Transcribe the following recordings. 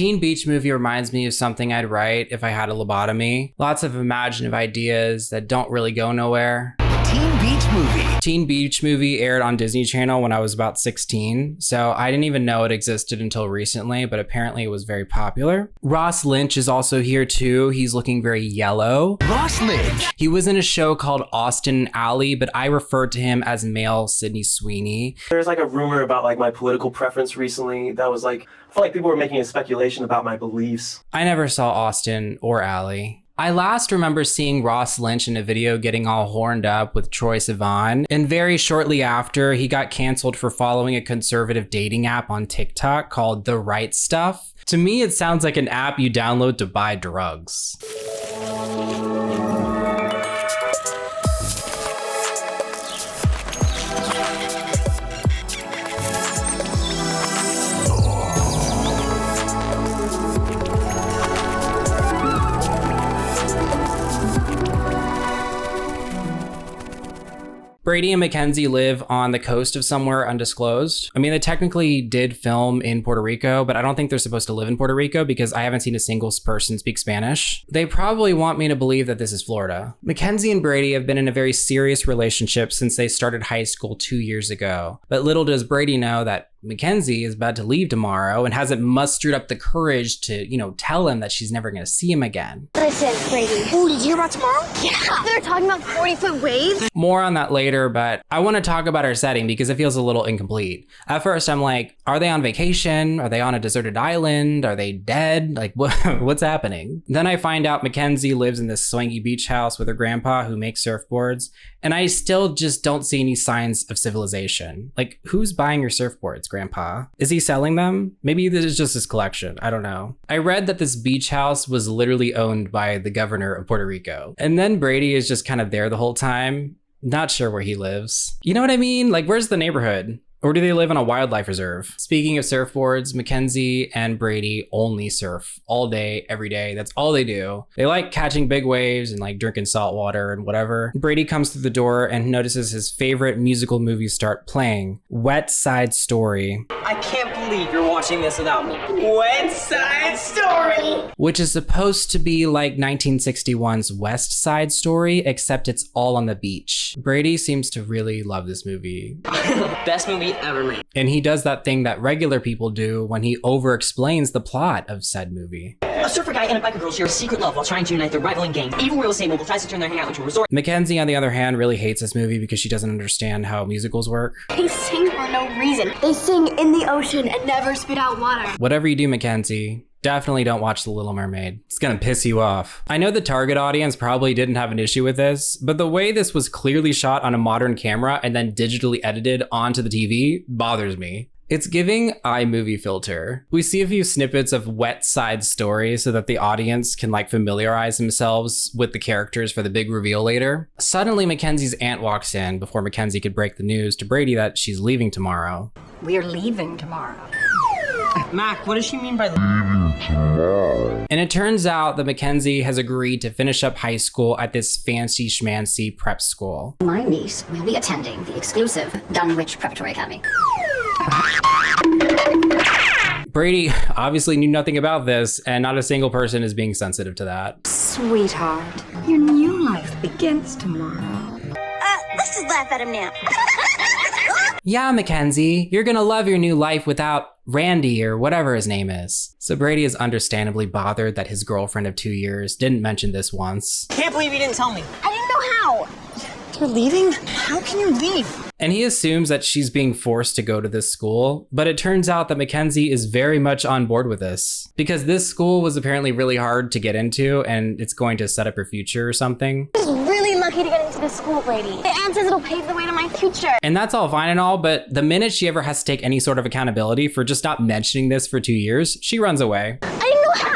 Teen Beach Movie reminds me of something I'd write if I had a lobotomy. Lots of imaginative ideas that don't really go nowhere. Teen Beach Movie. Teen Beach Movie aired on Disney Channel when I was about 16, so I didn't even know it existed until recently, but apparently it was very popular. Ross Lynch is also here too. He's looking very yellow. Ross Lynch. He was in a show called Austin Alley, but I referred to him as male Sydney Sweeney. There's like a rumor about like my political preference recently that was like, I feel like people were making a speculation about my beliefs. I never saw Austin or Alley. I last remember seeing Ross Lynch in a video getting all horned up with Troye Sivan, and very shortly after, he got canceled for following a conservative dating app on TikTok called The Right Stuff. To me, it sounds like an app you download to buy drugs. Brady and Mackenzie live on the coast of somewhere undisclosed. I mean, they technically did film in Puerto Rico, but I don't think they're supposed to live in Puerto Rico because I haven't seen a single person speak Spanish. They probably want me to believe that this is Florida. Mackenzie and Brady have been in a very serious relationship since they started high school 2 years ago. But little does Brady know that Mackenzie is about to leave tomorrow and hasn't mustered up the courage to, tell him that she's never going to see him again. Listen, Brady. Oh, did you hear about tomorrow? Yeah, they're talking about 40-foot waves. More on that later, but I want to talk about our setting because it feels a little incomplete. At first, I'm like, are they on vacation? Are they on a deserted island? Are they dead? Like, what's happening? Then I find out Mackenzie lives in this swanky beach house with her grandpa who makes surfboards, and I still just don't see any signs of civilization. Like, who's buying your surfboards, Grandpa? Is he selling them? Maybe this is just his collection. I don't know. I read that this beach house was literally owned by the governor of Puerto Rico. And then Brady is just kind of there the whole time. Not sure where he lives. You know what I mean? Like, where's the neighborhood? Or do they live on a wildlife reserve? Speaking of surfboards, Mackenzie and Brady only surf all day, every day. That's all they do. They like catching big waves and like drinking salt water and whatever. Brady comes through the door and notices his favorite musical movie start playing, West Side Story. I can't believe you're watching this without me. West Side Story! Which is supposed to be like 1961's West Side Story, except it's all on the beach. Brady seems to really love this movie. Best movie ever made. And he does that thing that regular people do when he over-explains the plot of said movie. A surfer guy and a biker girl share a secret love while trying to unite their rivaling gangs. Evil real estate mogul tries to turn their hangout into a resort. Mackenzie, on the other hand, really hates this movie because she doesn't understand how musicals work. They sing for no reason. They sing in the ocean and never spit out water. Whatever you do, Mackenzie, definitely don't watch The Little Mermaid. It's gonna piss you off. I know the target audience probably didn't have an issue with this, but the way this was clearly shot on a modern camera and then digitally edited onto the TV bothers me. It's giving iMovie filter. We see a few snippets of West Side Story so that the audience can like familiarize themselves with the characters for the big reveal later. Suddenly, Mackenzie's aunt walks in before Mackenzie could break the news to Brady that she's leaving tomorrow. We're leaving tomorrow. Mac, what does she mean by that? And it turns out that Mackenzie has agreed to finish up high school at this fancy schmancy prep school. My niece will be attending the exclusive Dunwich Preparatory Academy. Brady obviously knew nothing about this, and not a single person is being sensitive to that. Sweetheart, your new life begins tomorrow. Let's just laugh at him now. Yeah, Mackenzie, you're gonna love your new life without Randy or whatever his name is. So Brady is understandably bothered that his girlfriend of 2 years didn't mention this once. Can't believe you didn't tell me. I didn't know how. You're leaving? How can you leave? And he assumes that she's being forced to go to this school, but it turns out that Mackenzie is very much on board with this. Because this school was apparently really hard to get into, and it's going to set up her future or something. I was really lucky to get into this school, Brady. The aunt says it'll pave the way to my future. And that's all fine and all, but the minute she ever has to take any sort of accountability for just not mentioning this for 2 years, she runs away. I didn't know how.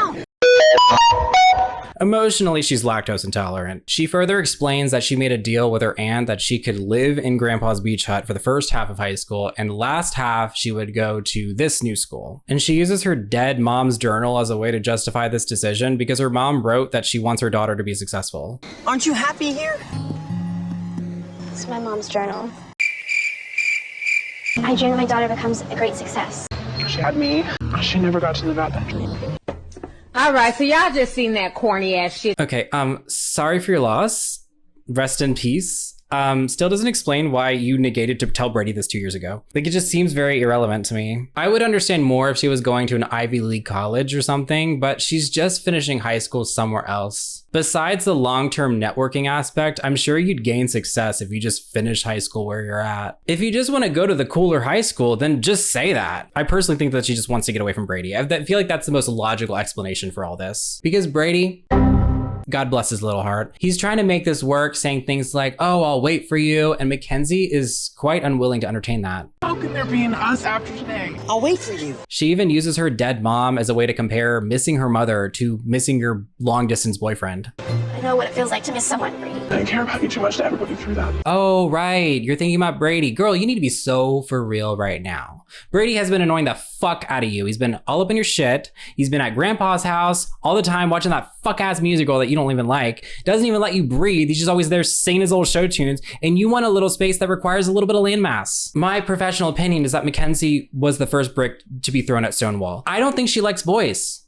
Emotionally, she's lactose intolerant. She further explains that she made a deal with her aunt that she could live in Grandpa's beach hut for the first half of high school, and the last half she would go to this new school. And she uses her dead mom's journal as a way to justify this decision because her mom wrote that she wants her daughter to be successful. Aren't you happy here? It's my mom's journal. I dream that my daughter becomes a great success. She had me. She never got to live out that dream. All right, so y'all just seen that corny ass shit. Okay, sorry for your loss. Rest in peace. Still doesn't explain why you negated to tell Brady this 2 years ago. Like, it just seems very irrelevant to me. I would understand more if she was going to an Ivy League college or something, but she's just finishing high school somewhere else. Besides the long-term networking aspect, I'm sure you'd gain success if you just finish high school where you're at. If you just want to go to the cooler high school, then just say that. I personally think that she just wants to get away from Brady. I feel like that's the most logical explanation for all this. Because Brady, God bless his little heart, he's trying to make this work, saying things like, oh, I'll wait for you. And Mackenzie is quite unwilling to entertain that. How could there be an us after today? I'll wait for you. She even uses her dead mom as a way to compare missing her mother to missing your long distance boyfriend. I know what it feels like to miss someone, Brady. I care about you too much to ever put you through that. Oh, right. You're thinking about Brady. Girl, you need to be so for real right now. Brady has been annoying the fuck out of you. He's been all up in your shit. He's been at grandpa's house all the time watching that fuck ass musical that you don't even like. Doesn't even let you breathe. He's just always there singing his old show tunes. And you want a little space that requires a little bit of landmass. My professional opinion is that Mackenzie was the first brick to be thrown at Stonewall. I don't think she likes boys.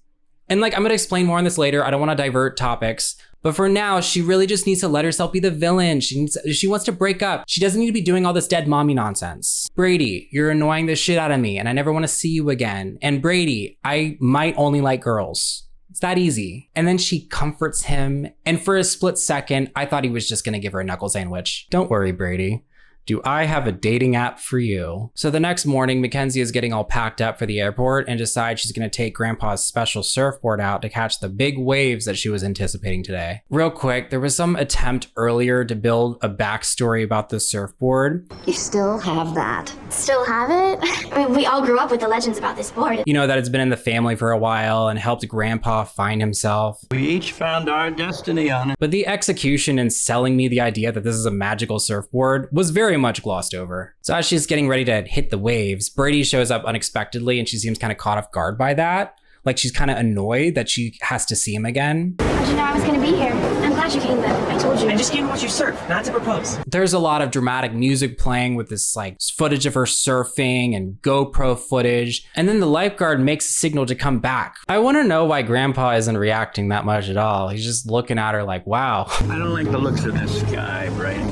And like, I'm going to explain more on this later. I don't want to divert topics. But for now, she really just needs to let herself be the villain. She wants to break up. She doesn't need to be doing all this dead mommy nonsense. Brady, you're annoying the shit out of me and I never want to see you again. And Brady, I might only like girls. It's that easy. And then she comforts him. And for a split second, I thought he was just going to give her a knuckle sandwich. Don't worry, Brady. Do I have a dating app for you? So the next morning, Mackenzie is getting all packed up for the airport and decides she's gonna take Grandpa's special surfboard out to catch the big waves that she was anticipating today. Real quick, there was some attempt earlier to build a backstory about the surfboard. You still have that. Still have it? I mean, we all grew up with the legends about this board. You know, that it's been in the family for a while and helped Grandpa find himself. We each found our destiny on it. But the execution in selling me the idea that this is a magical surfboard was very much glossed over. So as she's getting ready to hit the waves, Brady shows up unexpectedly and she seems kind of caught off guard by that. Like she's kind of annoyed that she has to see him again. How'd you know I was gonna be here? I'm glad you came though. I told you. I just came to watch you surf, not to propose. There's a lot of dramatic music playing with this like footage of her surfing and GoPro footage. And then the lifeguard makes a signal to come back. I want to know why Grandpa isn't reacting that much at all. He's just looking at her like, wow. I don't like the looks of this guy, Brady.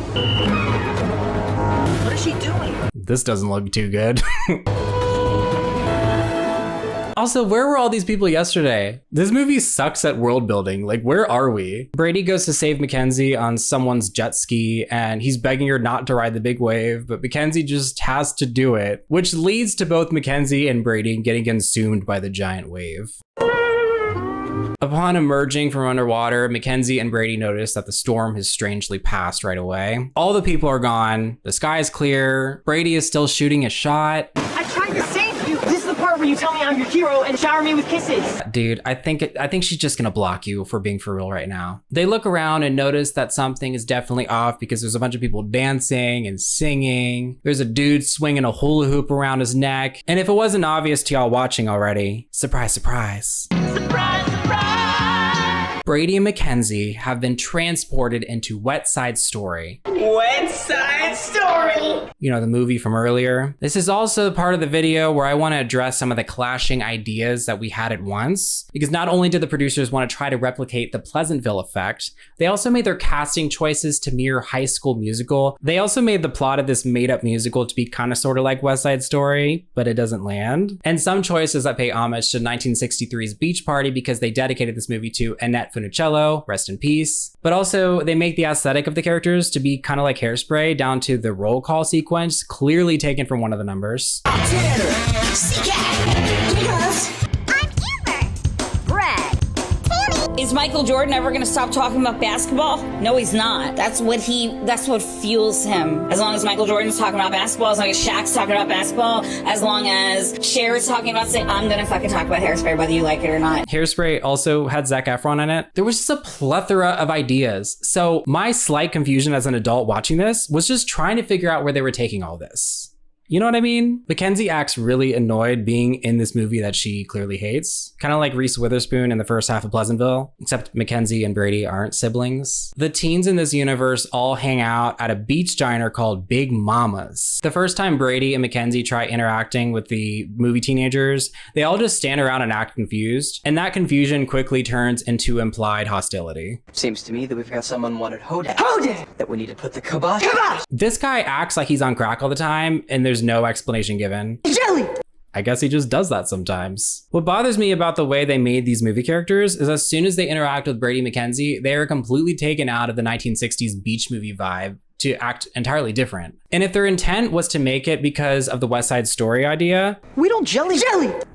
What is she doing? This doesn't look too good. Also, where were all these people yesterday? This movie sucks at world building. Like, where are we? Brady goes to save Mackenzie on someone's jet ski and he's begging her not to ride the big wave, but Mackenzie just has to do it, which leads to both Mackenzie and Brady getting consumed by the giant wave. Upon emerging from underwater, Mackenzie and Brady notice that the storm has strangely passed right away. All the people are gone. The sky is clear. Brady is still shooting a shot. I tried to save you. This is the part where you tell me I'm your hero and shower me with kisses. Dude, I think she's just gonna block you for being for real right now. They look around and notice that something is definitely off because there's a bunch of people dancing and singing. There's a dude swinging a hula hoop around his neck. And if it wasn't obvious to y'all watching already, surprise, surprise. Surprise, surprise! Brady and Mackenzie have been transported into Wet Side Story. Wet Side Story! You know, the movie from earlier. This is also part of the video where I want to address some of the clashing ideas that we had at once. Because not only did the producers want to try to replicate the Pleasantville effect, they also made their casting choices to mirror High School Musical. They also made the plot of this made-up musical to be kind of sort of like West Side Story, but it doesn't land. And some choices that pay homage to 1963's Beach Party because they dedicated this movie to Annette Funicello, rest in peace. But also, they make the aesthetic of the characters to be kind of like Hairspray, down to the roll call sequence, clearly taken from one of the numbers. Is Michael Jordan ever gonna stop talking about basketball? No, he's not. That's what fuels him. As long as Michael Jordan's talking about basketball, as long as Shaq's talking about basketball, as long as Cher is talking about saying, I'm gonna fucking talk about Hairspray whether you like it or not. Hairspray also had Zac Efron in it. There was just a plethora of ideas. So my slight confusion as an adult watching this was just trying to figure out where they were taking all this. You know what I mean? Mackenzie acts really annoyed being in this movie that she clearly hates. Kind of like Reese Witherspoon in the first half of Pleasantville, except Mackenzie and Brady aren't siblings. The teens in this universe all hang out at a beach diner called Big Mama's. The first time Brady and Mackenzie try interacting with the movie teenagers, they all just stand around and act confused, and that confusion quickly turns into implied hostility. Seems to me that we've got someone wanted Hodak. That we need to put the kibosh. This guy acts like he's on crack all the time, and there's no explanation given. Jelly! I guess he just does that sometimes. What bothers me about the way they made these movie characters is as soon as they interact with Brady Mackenzie, they are completely taken out of the 1960s beach movie vibe to act entirely different. And if their intent was to make it because of the West Side Story idea, We don't jelly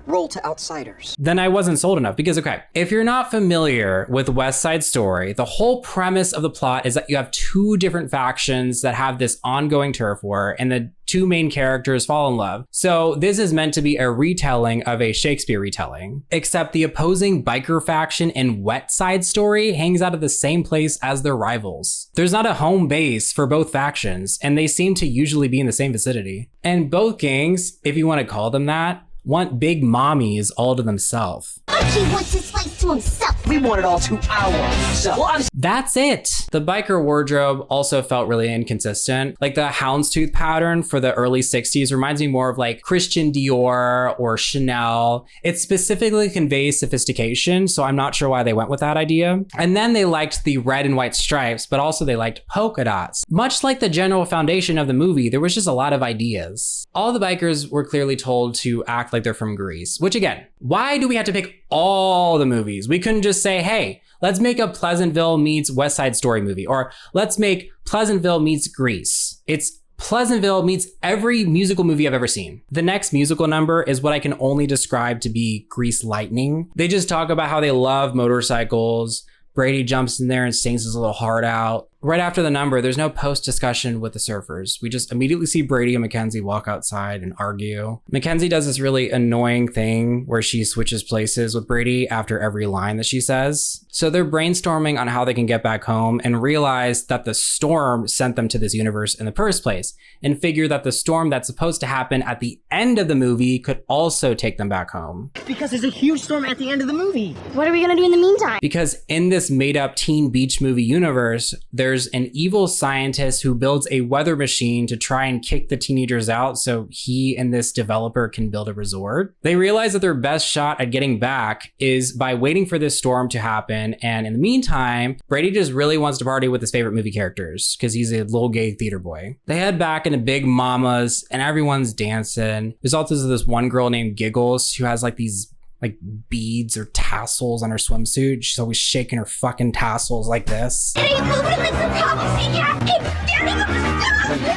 roll to outsiders. then I wasn't sold enough. Because, okay, if you're not familiar with West Side Story, the whole premise of the plot is that you have two different factions that have this ongoing turf war, and the two main characters fall in love. So this is meant to be a retelling of a Shakespeare retelling, except the opposing biker faction in West Side Story hangs out of the same place as their rivals. There's not a home base for both factions, and they seem to usually be in the same vicinity. And both gangs, if you want to call them that, want big mommies all to themselves. Archie wants his slice to himself. We want it all to ourselves. That's it. The biker wardrobe also felt really inconsistent. Like the houndstooth pattern for the early 60s reminds me more of like Christian Dior or Chanel. It specifically conveys sophistication, so I'm not sure why they went with that idea. And then they liked the red and white stripes, but also they liked polka dots. Much like the general foundation of the movie, there was just a lot of ideas. All the bikers were clearly told to act like they're from Greece, which again, why do we have to pick all the movies? We couldn't just say, hey, let's make a Pleasantville meets West Side Story movie, or let's make Pleasantville meets Grease. It's Pleasantville meets every musical movie I've ever seen. The next musical number is what I can only describe to be Grease Lightning. They just talk about how they love motorcycles. Brady jumps in there and sings his little heart out. Right after the number, there's no post-discussion with the surfers. We just immediately see Brady and Mackenzie walk outside and argue. Mackenzie does this really annoying thing where she switches places with Brady after every line that she says. So they're brainstorming on how they can get back home and realize that the storm sent them to this universe in the first place, and figure that the storm that's supposed to happen at the end of the movie could also take them back home. Because there's a huge storm at the end of the movie. What are we gonna do in the meantime? Because in this made-up teen beach movie universe, there's an evil scientist who builds a weather machine to try and kick the teenagers out so he and this developer can build a resort. They realize that their best shot at getting back is by waiting for this storm to happen, and in the meantime, Brady just really wants to party with his favorite movie characters because he's a little gay theater boy. They head back into Big Mama's and everyone's dancing. There's also this one girl named Giggles who has like these like beads or tassels on her swimsuit. She's always shaking her fucking tassels like this.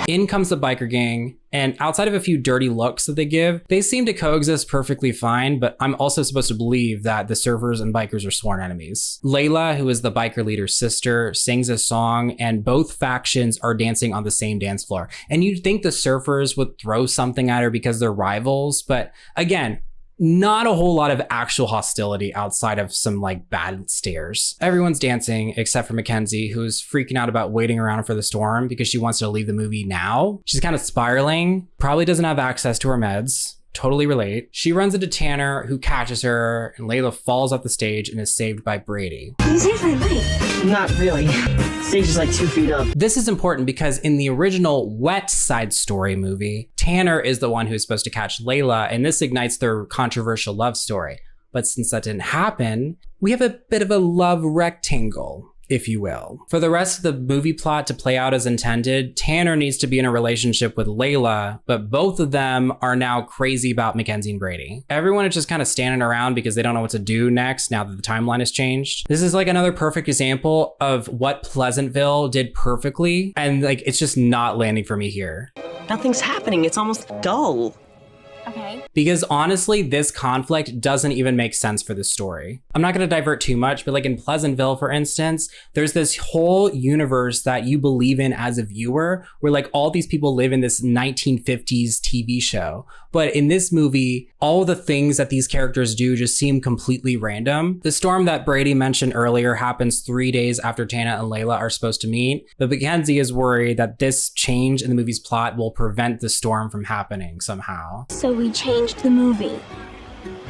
In comes the biker gang, and outside of a few dirty looks that they give, they seem to coexist perfectly fine, but I'm also supposed to believe that the surfers and bikers are sworn enemies. Layla, who is the biker leader's sister, sings a song, and both factions are dancing on the same dance floor. And you'd think the surfers would throw something at her because they're rivals, but again, not a whole lot of actual hostility outside of some like bad stares. Everyone's dancing except for Mackenzie, who's freaking out about waiting around for the storm because she wants to leave the movie now. She's kind of spiraling, probably doesn't have access to her meds. Totally relate. She runs into Tanner, who catches her, and Layla falls off the stage and is saved by Brady. You saved my life. Not really. Stage is like 2 feet up. This is important because in the original West Side Story movie, Tanner is the one who's supposed to catch Layla, and this ignites their controversial love story. But since that didn't happen, we have a bit of a love rectangle, if you will. For the rest of the movie plot to play out as intended, Tanner needs to be in a relationship with Layla, but both of them are now crazy about Mackenzie and Brady. Everyone is just kind of standing around because they don't know what to do next now that the timeline has changed. This is like another perfect example of what Pleasantville did perfectly, and like it's just not landing for me here. Nothing's happening. It's almost dull. Okay. Because honestly, this conflict doesn't even make sense for the story. I'm not going to divert too much, but like in Pleasantville, for instance, there's this whole universe that you believe in as a viewer, where like all these people live in this 1950s TV show. But in this movie, all the things that these characters do just seem completely random. The storm that Brady mentioned earlier happens 3 days after Tana and Layla are supposed to meet, but Mackenzie is worried that this change in the movie's plot will prevent the storm from happening somehow. So we changed the movie.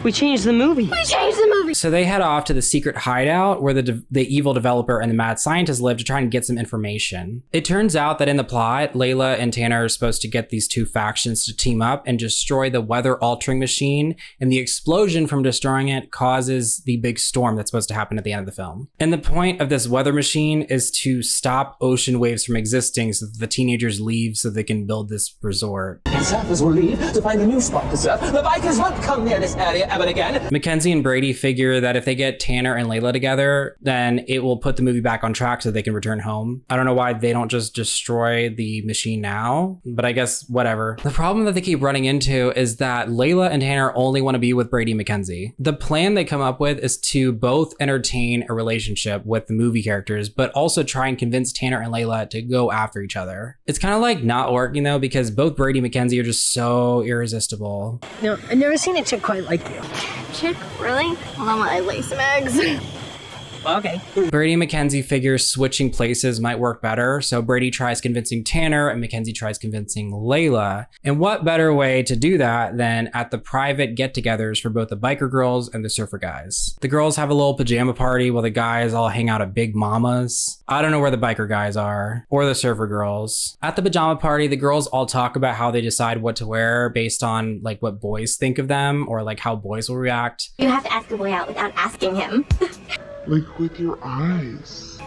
We changed the movie. We changed the movie! So they head off to the secret hideout where the evil developer and the mad scientist live to try and get some information. It turns out that in the plot, Layla and Tana are supposed to get these two factions to team up and destroy the weather-altering machine, and the explosion from destroying it causes the big storm that's supposed to happen at the end of the film. And the point of this weather machine is to stop ocean waves from existing so that the teenagers leave so they can build this resort. Surfers will leave to find a new spot to surf. The bikers won't come near this area ever again. Mackenzie and Brady figure that if they get Tanner and Layla together, then it will put the movie back on track so they can return home. I don't know why they don't just destroy the machine now, but I guess whatever. The problem that they keep running into is that Layla and Tanner only want to be with Brady and Mackenzie. The plan they come up with is to both entertain a relationship with the movie characters, but also try and convince Tanner and Layla to go after each other. It's kind of like not working though, because both Brady and Mackenzie are just so irresistible. No, I've never seen a chick quite like you. Chick, really? Hold on while I lay some eggs. Okay. Brady and Mackenzie figure switching places might work better, so Brady tries convincing Tanner and Mackenzie tries convincing Layla. And what better way to do that than at the private get-togethers for both the biker girls and the surfer guys. The girls have a little pajama party while the guys all hang out at Big Mama's. I don't know where the biker guys are, or the surfer girls. At the pajama party, the girls all talk about how they decide what to wear based on like what boys think of them, or like how boys will react. You have to ask a boy out without asking him. Like with your eyes.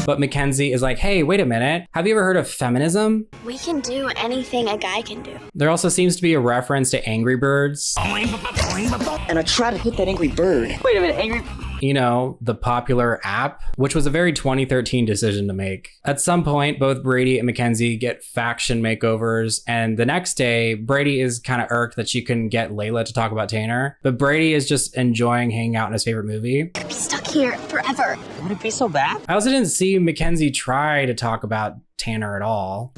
But Mackenzie is like, hey, wait a minute. Have you ever heard of feminism? We can do anything a guy can do. There also seems to be a reference to Angry Birds. And I try to hit that angry bird. Wait a minute, angry. You know, the popular app, which was a very 2013 decision to make. At some point, both Brady and Mackenzie get faction makeovers, and the next day, Brady is kind of irked that she couldn't get Layla to talk about Tanner, but Brady is just enjoying hanging out in his favorite movie. Could be stuck here forever. Would it be so bad? I also didn't see Mackenzie try to talk about Tanner at all.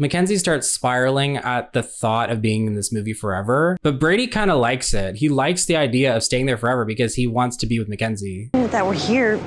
Mackenzie starts spiraling at the thought of being in this movie forever, but Brady kind of likes it. He likes the idea of staying there forever because he wants to be with Mackenzie. That we're here.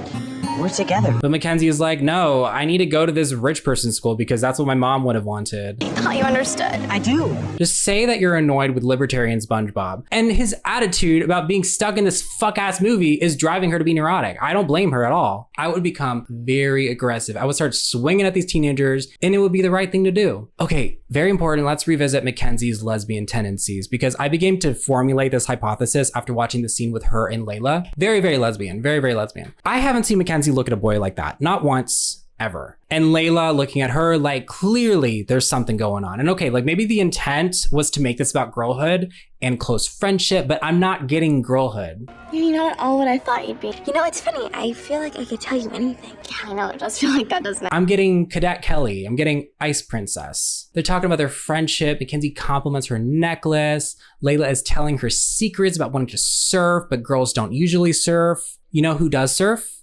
We're together. But Mackenzie is like, no, I need to go to this rich person school because that's what my mom would have wanted. I thought you understood. I do. Just say that you're annoyed with libertarian SpongeBob. And his attitude about being stuck in this fuck-ass movie is driving her to be neurotic. I don't blame her at all. I would become very aggressive. I would start swinging at these teenagers, and it would be the right thing to do. Okay, very important. Let's revisit Mackenzie's lesbian tendencies, because I began to formulate this hypothesis after watching the scene with her and Layla. Very, very lesbian. Very, very lesbian. I haven't seen Mackenzie look at a boy like that. Not once. Ever. And Layla looking at her like clearly there's something going on. And okay, like maybe the intent was to make this about girlhood and close friendship, but I'm not getting girlhood. You're not all what I thought you'd be. You know, it's funny. I feel like I could tell you anything. Yeah, I know. It does feel like that, doesn't it? I'm getting Cadet Kelly. I'm getting Ice Princess. They're talking about their friendship. Mackenzie compliments her necklace. Layla is telling her secrets about wanting to surf, but girls don't usually surf. You know who does surf?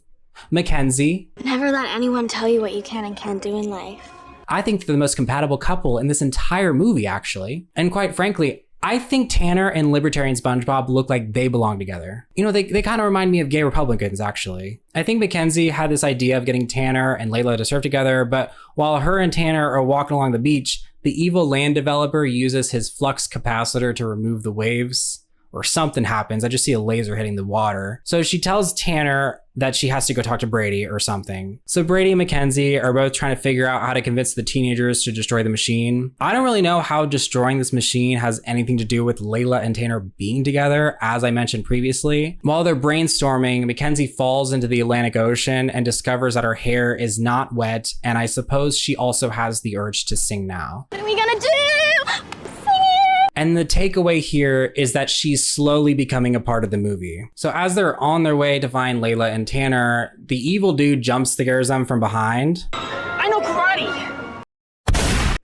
Mackenzie. Never let anyone tell you what you can and can't do in life. I think they're the most compatible couple in this entire movie, actually. And quite frankly, I think Tanner and Libertarian SpongeBob look like they belong together. You know, they kind of remind me of gay Republicans, actually. I think Mackenzie had this idea of getting Tanner and Layla to surf together, but while her and Tanner are walking along the beach, the evil land developer uses his flux capacitor to remove the waves. Or something happens. I just see a laser hitting the water. So she tells Tanner that she has to go talk to Brady or something. So Brady and Mackenzie are both trying to figure out how to convince the teenagers to destroy the machine. I don't really know how destroying this machine has anything to do with Layla and Tanner being together, as I mentioned previously. While they're brainstorming, Mackenzie falls into the Atlantic Ocean and discovers that her hair is not wet, and I suppose she also has the urge to sing now. What are we gonna do? And the takeaway here is that she's slowly becoming a part of the movie. So as they're on their way to find Layla and Tanner, the evil dude jump scares them from behind. I know karate.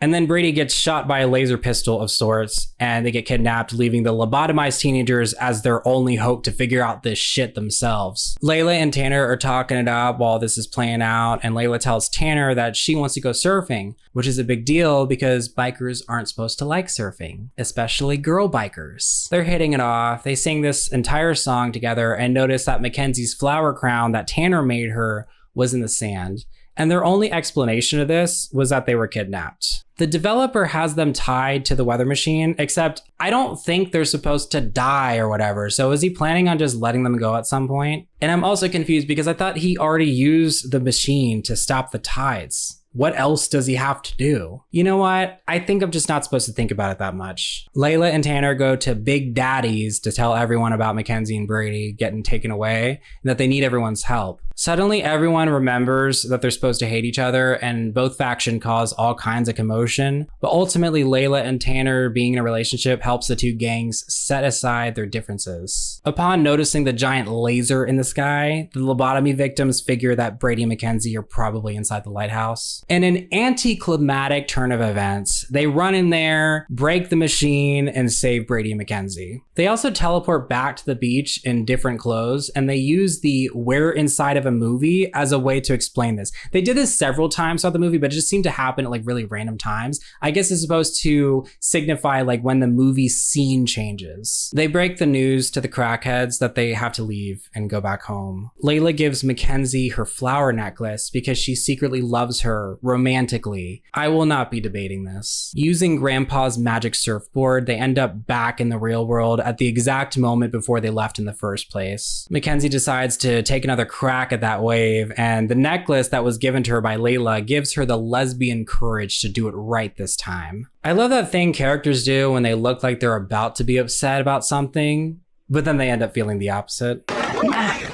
And then Brady gets shot by a laser pistol of sorts, and they get kidnapped, leaving the lobotomized teenagers as their only hope to figure out this shit themselves. Layla and Tanner are talking it up while this is playing out, and Layla tells Tanner that she wants to go surfing, which is a big deal because bikers aren't supposed to like surfing, especially girl bikers. They're hitting it off. They sing this entire song together and notice that Mackenzie's flower crown that Tanner made her was in the sand. And their only explanation of this was that they were kidnapped. The developer has them tied to the weather machine, except I don't think they're supposed to die or whatever. So is he planning on just letting them go at some point? And I'm also confused because I thought he already used the machine to stop the tides. What else does he have to do? You know what? I think I'm just not supposed to think about it that much. Layla and Tanner go to Big Daddy's to tell everyone about Mackenzie and Brady getting taken away and that they need everyone's help. Suddenly, everyone remembers that they're supposed to hate each other, and both factions cause all kinds of commotion. But ultimately, Layla and Tanner being in a relationship helps the two gangs set aside their differences. Upon noticing the giant laser in the sky, the lobotomy victims figure that Brady and Mackenzie are probably inside the lighthouse. In an anticlimactic turn of events, they run in there, break the machine, and save Brady and Mackenzie. They also teleport back to the beach in different clothes, and they use the "we're inside of a movie" as a way to explain this. They did this several times throughout the movie, but it just seemed to happen at like really random times. I guess it's supposed to signify like when the movie scene changes. They break the news to the crackheads that they have to leave and go back home. Layla gives Mackenzie her flower necklace because she secretly loves her romantically. I will not be debating this. Using Grandpa's magic surfboard, they end up back in the real world at the exact moment before they left in the first place. Mackenzie decides to take another crack at that wave, and the necklace that was given to her by Layla gives her the lesbian courage to do it right this time. I love that thing characters do when they look like they're about to be upset about something, but then they end up feeling the opposite. That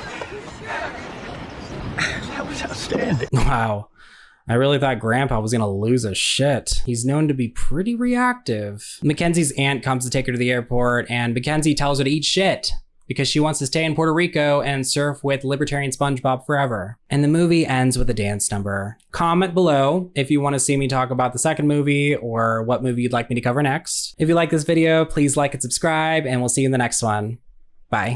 was outstanding. Wow. I really thought Grandpa was gonna lose his shit. He's known to be pretty reactive. Mackenzie's aunt comes to take her to the airport, and Mackenzie tells her to eat shit because she wants to stay in Puerto Rico and surf with libertarian SpongeBob forever. And the movie ends with a dance number. Comment below if you want to see me talk about the second movie or what movie you'd like me to cover next. If you like this video, please like and subscribe, and we'll see you in the next one. Bye.